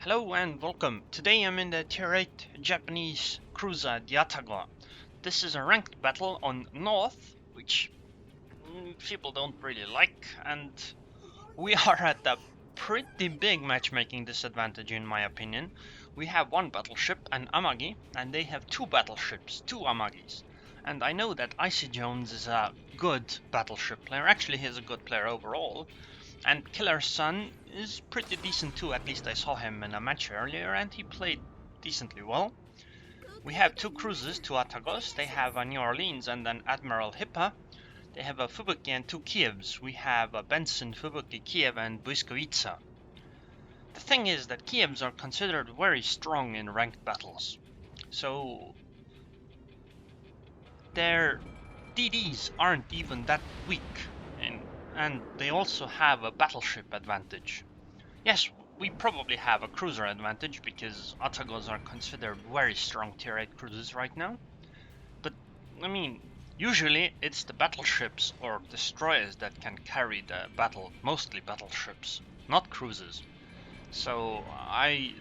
Hello and welcome. Today I'm in the tier 8 Japanese cruiser, the Atago. This is a ranked battle on North, which people don't really like, and we are at a pretty big matchmaking disadvantage in my opinion. We have one battleship, an Amagi, and they have two battleships, two Amagis. And I know that IceyJones is a good battleship player, actually he's a good player overall. And Killer's son is pretty decent too, at least I saw him in a match earlier and he played decently well. We have two cruises, two Atagos, they have a New Orleans and an Admiral Hippa. They have a Fubuki and two Kievs. We have a Benson, Fubuki, Kiev and Błyskawica. The thing is that Kievs are considered very strong in ranked battles. So their DDs aren't even that weak. And they also have a battleship advantage. Yes, we probably have a cruiser advantage because Atagos are considered very strong tier 8 cruisers right now. But, I mean, usually it's the battleships or destroyers that can carry the battle, mostly battleships, not cruisers. So,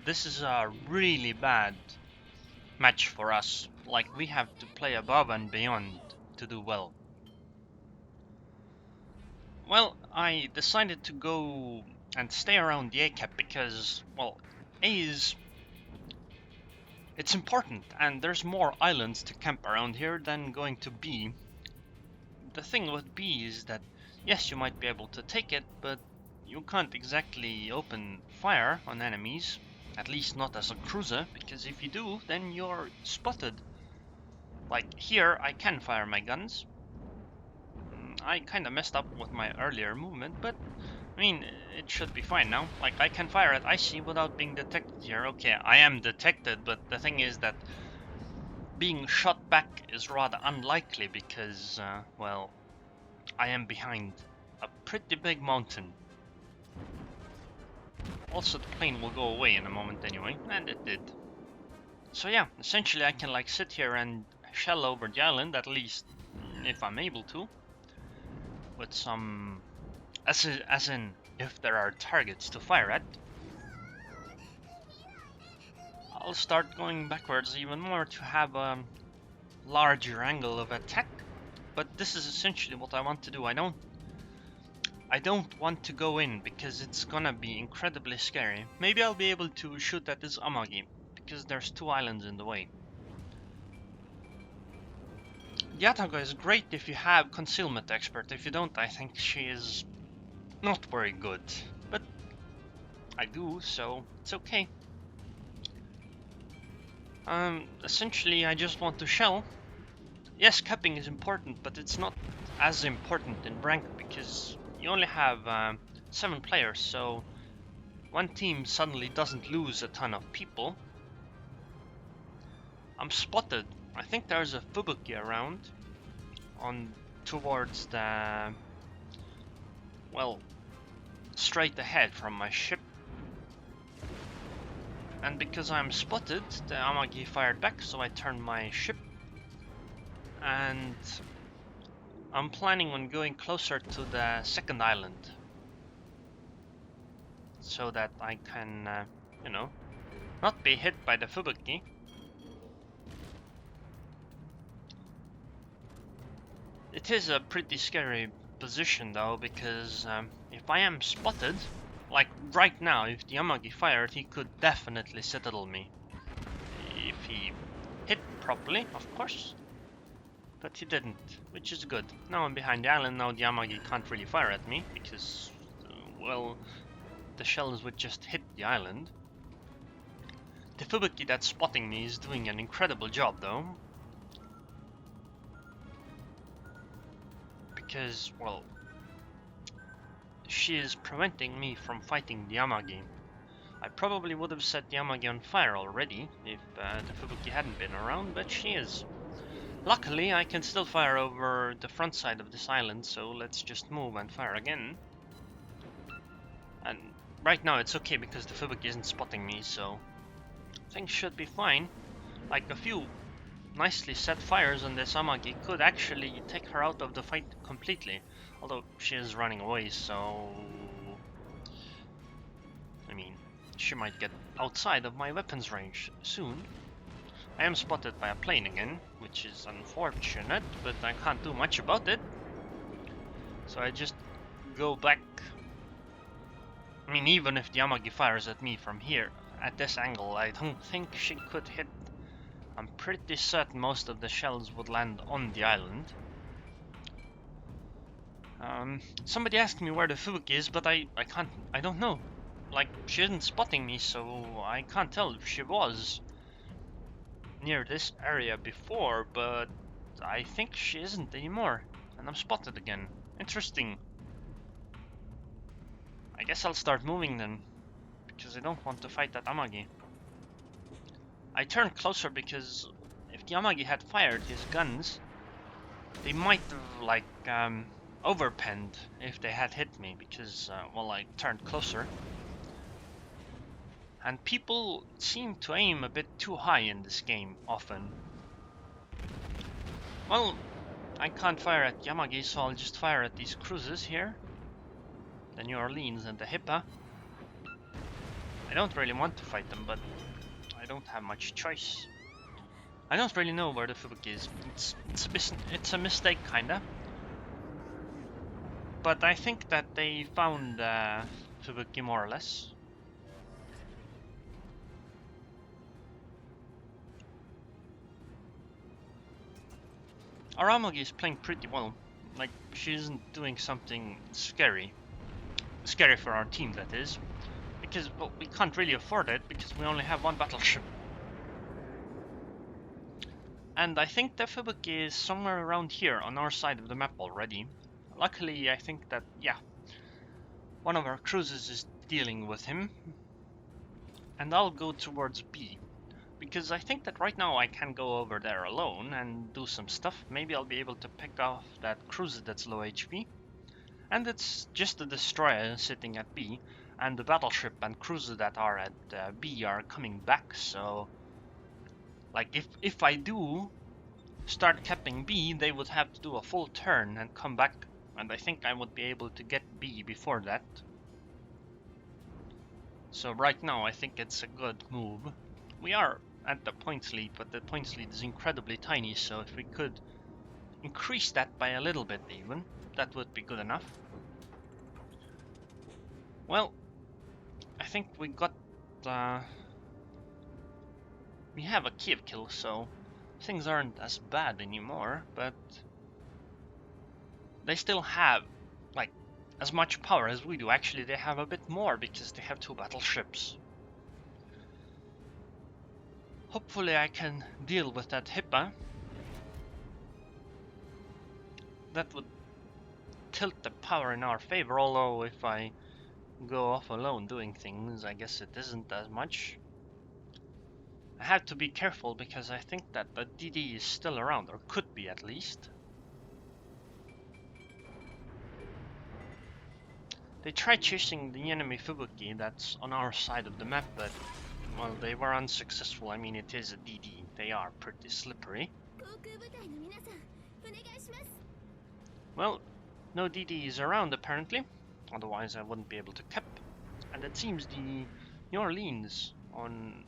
this is a really bad match for us. Like, we have to play above and beyond to do well. Well, I decided to go and stay around the A cap because, well, it's important and there's more islands to camp around here than going to B. The thing with B is that, yes, you might be able to take it, but you can't exactly open fire on enemies, at least not as a cruiser, because if you do, then you're spotted. Like here, I can fire my guns. I kinda messed up with my earlier movement, but I mean, it should be fine now. Like, I can fire at Icy without being detected here. Okay, I am detected, but the thing is that being shot back is rather unlikely because, well, I am behind a pretty big mountain. Also, the plane will go away in a moment anyway, and it did. So yeah, essentially I can like sit here and shell over the island, at least if I'm able to. With some, as in if there are targets to fire at. I'll start going backwards even more to have a larger angle of attack, but this is essentially what I want to do. I don't want to go in because it's gonna be incredibly scary. Maybe I'll be able to shoot at this Amagi because there's two islands in the way. The Atago is great if you have concealment expert. If you don't, I think she is not very good. But I do, so it's okay. Essentially, I just want to shell. Yes, capping is important, but it's not as important in rank because you only have 7 players, so one team suddenly doesn't lose a ton of people. I'm spotted. I think there's a Fubuki around on towards the, well, straight ahead from my ship. And because I'm spotted, the Amagi fired back, so I turned my ship. And I'm planning on going closer to the second island. So that I can, you know, not be hit by the Fubuki. It is a pretty scary position though, because if I am spotted, like right now, if the Amagi fired, he could definitely citadel me. If he hit properly, of course. But he didn't, which is good. Now I'm behind the island, now the Amagi can't really fire at me, because, well, the shells would just hit the island. The Fubuki that's spotting me is doing an incredible job though. Because, well, she is preventing me from fighting the Amagi. I probably would have set the Amagi on fire already if the Fubuki hadn't been around, but she is. Luckily, I can still fire over the front side of this island, so let's just move and fire again. And right now it's okay because the Fubuki isn't spotting me, so things should be fine. Like a few nicely set fires on this Amagi could actually take her out of the fight completely. Although she is running away, so I mean, She might get outside of my weapons range soon. I am spotted by a plane again, which is unfortunate, but I can't do much about it. So I just go back. I mean, even if the Amagi fires at me from here, at this angle, I don't think she could hit. I'm pretty certain most of the shells would land on the island. Somebody asked me where the Fubuki is, but I don't know. Like, she isn't spotting me, so I can't tell if she was near this area before, but I think she isn't anymore, and I'm spotted again. Interesting. I guess I'll start moving then, because I don't want to fight that Amagi. I turned closer because if the Amagi had fired his guns, they might have, like, overpenned if they had hit me, because, well, I turned closer. And people seem to aim a bit too high in this game, often. Well, I can't fire at Yamagi, so I'll just fire at these cruises here. The New Orleans and the Hippa. I don't really want to fight them, but I don't have much choice. I don't really know where the Fubuki is. It's a mistake, kinda. But I think that they found Fubuki more or less. Our Amagi is playing pretty well. Like, she isn't doing something scary. Scary for our team, that is. Because, well, we can't really afford it, because we only have one battleship. And I think the Fubuki is somewhere around here, on our side of the map already. Luckily, I think that, yeah, one of our cruisers is dealing with him. And I'll go towards B. Because I think that right now I can go over there alone and do some stuff. Maybe I'll be able to pick off that cruiser that's low HP. And it's just the destroyer sitting at B. And the battleship and cruiser that are at B are coming back. So, like, if I do start capping B, they would have to do a full turn and come back. And I think I would be able to get B before that. So right now I think it's a good move. We are at the points lead, but the points lead is incredibly tiny, so if we could increase that by a little bit even, that would be good enough. Well, I think we got... we have a Kiev kill, so things aren't as bad anymore, but they still have, like, as much power as we do. Actually, they have a bit more because they have 2 battleships. Hopefully I can deal with that Hippa. That would tilt the power in our favor, although if I go off alone doing things, I guess it isn't as much. I have to be careful because I think that the DD is still around, or could be at least. They tried chasing the enemy Fubuki that's on our side of the map, but, well, they were unsuccessful. I mean, it is a DD. They are pretty slippery. Well, no DD is around apparently, otherwise I wouldn't be able to cap. And it seems the New Orleans on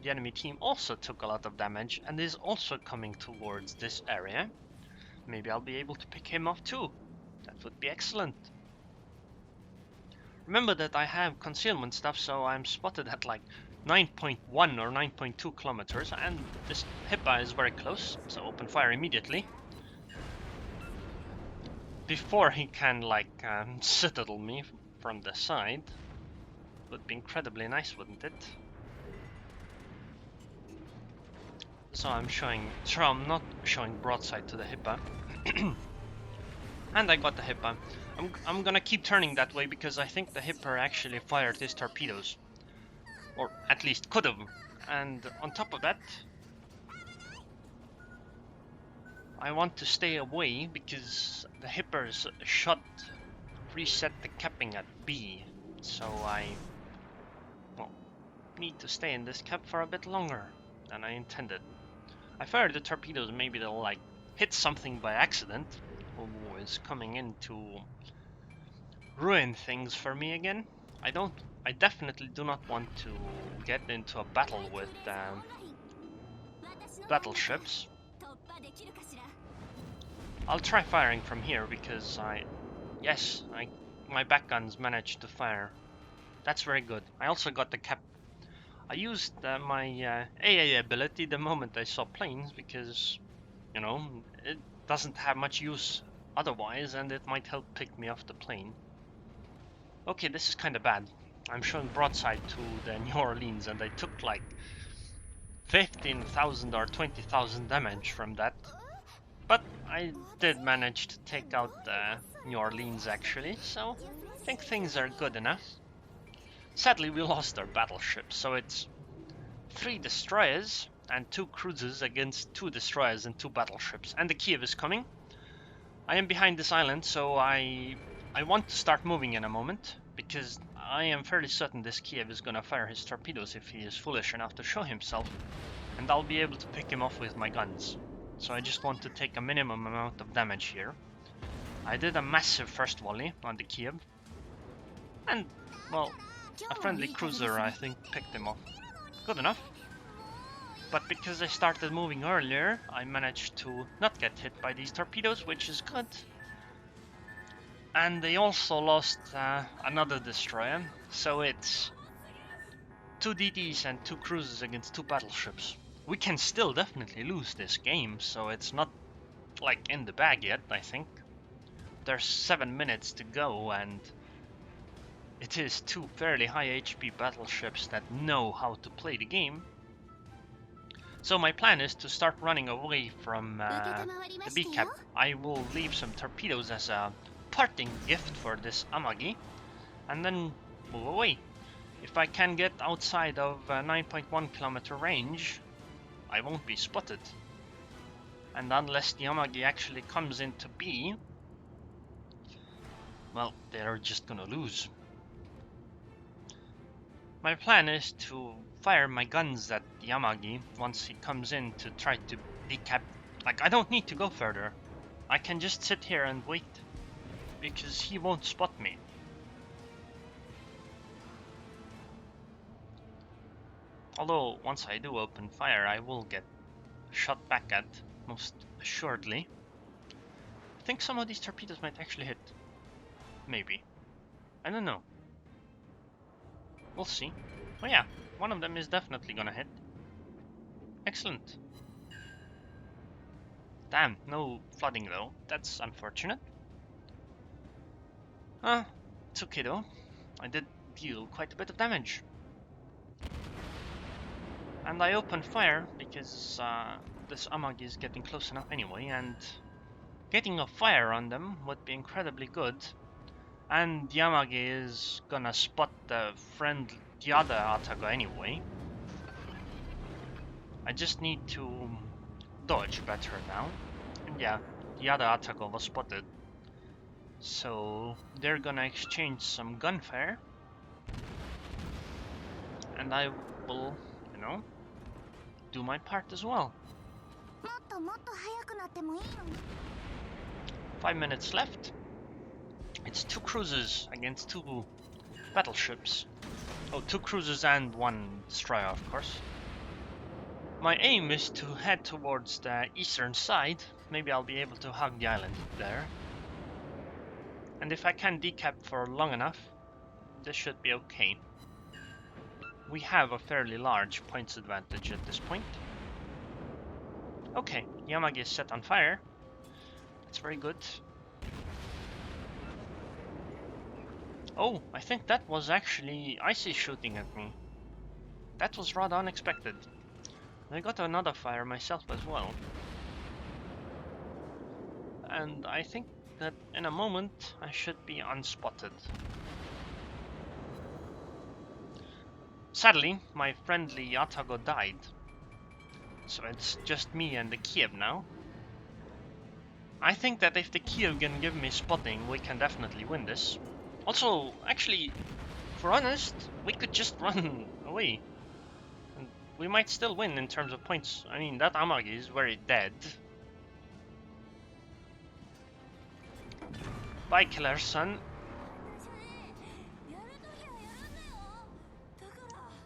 the enemy team also took a lot of damage and is also coming towards this area. Maybe I'll be able to pick him off too. That would be excellent. Remember that I have concealment stuff, so I'm spotted at like 9.1 or 9.2 kilometers, and this Hippa is very close, so open fire immediately. Before he can, like, citadel me from the side. Would be incredibly nice, wouldn't it? So I'm not showing broadside to the Hippa. And I got the Hippa. I'm gonna keep turning that way because I think the Hipper actually fired his torpedoes. Or at least could have. And on top of that, I want to stay away because the Hipper's shot reset the capping at B. So I, well, need to stay in this cap for a bit longer than I intended. I fired the torpedoes, maybe they'll like hit something by accident. Who is coming in to ruin things for me again. I don't I definitely do not want to get into a battle with battleships. I'll try firing from here because my back guns managed to fire. That's very good. I also got the cap. I used my AA ability the moment I saw planes because, you know, it doesn't have much use otherwise and it might help pick me off the plane. Okay, this is kind of bad. I'm showing broadside to the New Orleans and I took like 15,000 or 20,000 damage from that. But I did manage to take out New Orleans actually, so I think things are good enough. Sadly, we lost our battleship, so it's 3 destroyers and 2 cruisers against 2 destroyers and 2 battleships. And the Kiev is coming. I am behind this island, so I want to start moving in a moment, because I am fairly certain this Kiev is gonna fire his torpedoes if he is foolish enough to show himself, and I'll be able to pick him off with my guns. So I just want to take a minimum amount of damage here. I did a massive first volley on the Kiev, and, well, a friendly cruiser I think picked him off. Good enough. But because I started moving earlier, I managed to not get hit by these torpedoes, which is good. And they also lost another destroyer, so it's 2 DDs and 2 cruisers against 2 battleships. We can still definitely lose this game, so it's not like in the bag yet, I think. There's 7 minutes to go and it is 2 fairly high HP battleships that know how to play the game. So my plan is to start running away from the B-cap. I will leave some torpedoes as a parting gift for this Amagi, and then move away. If I can get outside of 9.1 kilometer range, I won't be spotted. And unless the Amagi actually comes into B, well, they're just gonna lose. My plan is to fire my guns at the Amagi once he comes in to try to decap. Like, I don't need to go further. I can just sit here and wait, because he won't spot me. Although, once I do open fire, I will get shot back at, most assuredly. I think some of these torpedoes might actually hit. Maybe. I don't know. We'll see. Oh yeah, one of them is definitely gonna hit. Excellent. Damn, no flooding though. That's unfortunate. It's okay though. I did deal quite a bit of damage. And I opened fire because this Amagi is getting close enough anyway, and getting a fire on them would be incredibly good. And the Amagi is gonna spot the other Atago anyway. I just need to dodge better now. And yeah, the other Atago was spotted. So they're gonna exchange some gunfire. And I will, you know, do my part as well. 5 minutes left. It's 2 cruisers against 2 battleships. Oh, 2 cruisers and 1 destroyer, of course. My aim is to head towards the eastern side. Maybe I'll be able to hug the island there. And if I can decap for long enough, this should be okay. We have a fairly large points advantage at this point. Okay, Yamagi is set on fire. That's very good. Oh, I think that was actually Icy shooting at me. That was rather unexpected. I got another fire myself as well. And I think that in a moment I should be unspotted. Sadly, my friendly Atago died. So it's just me and the Kiev now. I think that if the Kiev can give me spotting, we can definitely win this. Also, actually, for honest, we could just run away. And we might still win in terms of points. I mean, that Amagi is very dead. Bye, Killer Son.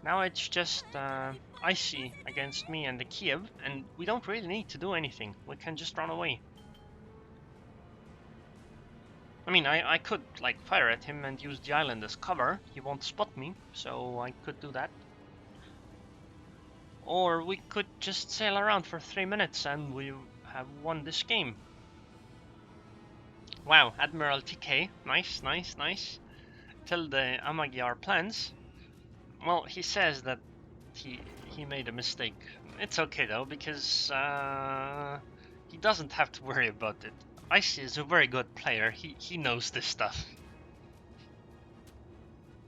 Now it's just Icy against me and the Kiev, and we don't really need to do anything. We can just run away. I mean, I could like fire at him and use the island as cover. He won't spot me, so I could do that. Or we could just sail around for 3 minutes and we have won this game. Wow, Admiral TK, nice, nice, nice. Tell the Amagi our plans. Well, he says that he made a mistake. It's okay though, because he doesn't have to worry about it. Icy is a very good player. He knows this stuff,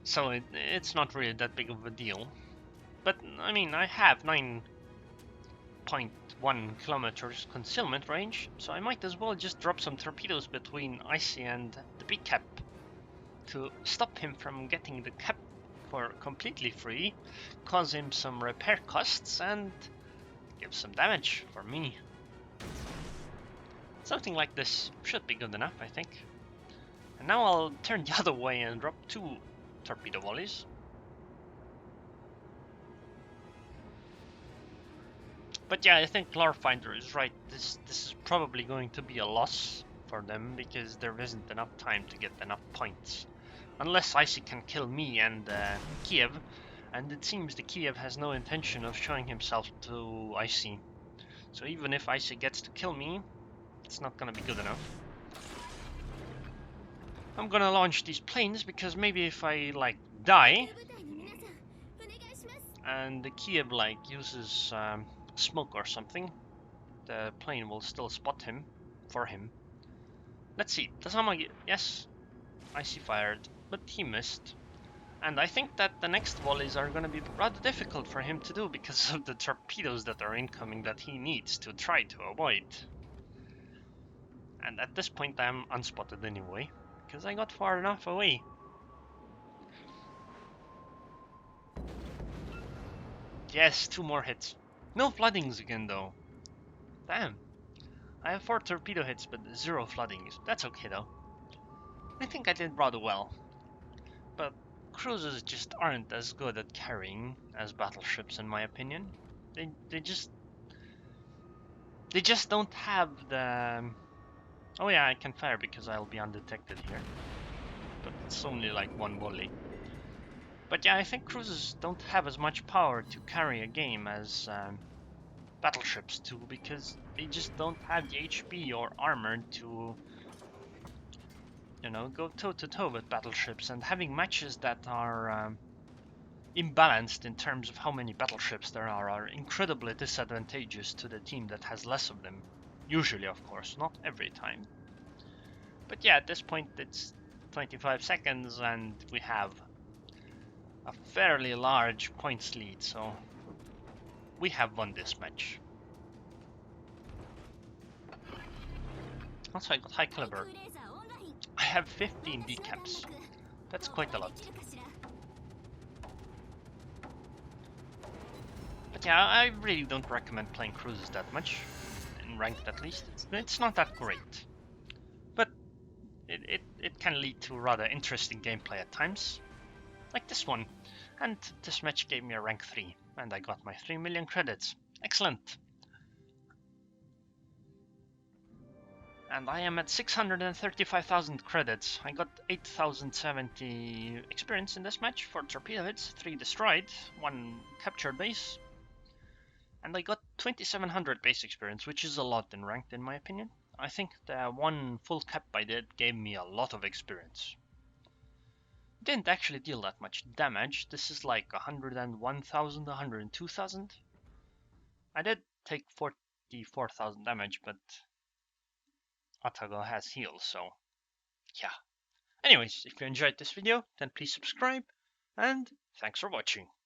so it's not really that big of a deal. But I mean, I have 9.1 kilometers concealment range, so I might as well just drop some torpedoes between Icy and the big cap to stop him from getting the cap for completely free, cause him some repair costs, and give some damage for me. Something like this should be good enough, I think. And now I'll turn the other way and drop 2 torpedo volleys. But yeah, I think Larfinder is right. This is probably going to be a loss for them because there isn't enough time to get enough points. Unless Icy can kill me and Kiev, and it seems the Kiev has no intention of showing himself to Icy. So even if Icy gets to kill me, it's not gonna be good enough. I'm gonna launch these planes because maybe if I like die and the Kiev like uses smoke or something, the plane will still spot him for him. Let's see, does Amagi? Yes, Icy fired, but he missed. And I think that the next volleys are going to be rather difficult for him to do because of the torpedoes that are incoming that he needs to try to avoid. And at this point I'm unspotted anyway, because I got far enough away. Yes, 2 more hits. No floodings again though. Damn. I have 4 torpedo hits but 0 floodings. That's okay though. I think I did rather well. But cruisers just aren't as good at carrying as battleships in my opinion. They just don't have the... Oh yeah, I can fire because I'll be undetected here. But it's only like 1 volley. But yeah, I think cruisers don't have as much power to carry a game as battleships do, because they just don't have the HP or armor to, you know, go toe-to-toe with battleships. And having matches that are imbalanced in terms of how many battleships there are incredibly disadvantageous to the team that has less of them. Usually, of course, not every time. But yeah, at this point it's 25 seconds and we have a fairly large points lead, so we have won this match. Also, I got high caliber. I have 15 decaps. That's quite a lot. But yeah, I really don't recommend playing cruises that much, in ranked at least. It's not that great. But it can lead to rather interesting gameplay at times, like this one. And this match gave me a rank 3, and I got my 3 million credits. Excellent! And I am at 635,000 credits. I got 8,070 experience in this match for torpedo hits, 3 destroyed, 1 captured base. And I got 2,700 base experience, which is a lot in ranked in my opinion. I think the 1 full cap I did gave me a lot of experience. Didn't actually deal that much damage. This is like 101,000, 102,000. I did take 44,000 damage, but Atago has heals, so yeah. Anyways, if you enjoyed this video, then please subscribe, and thanks for watching.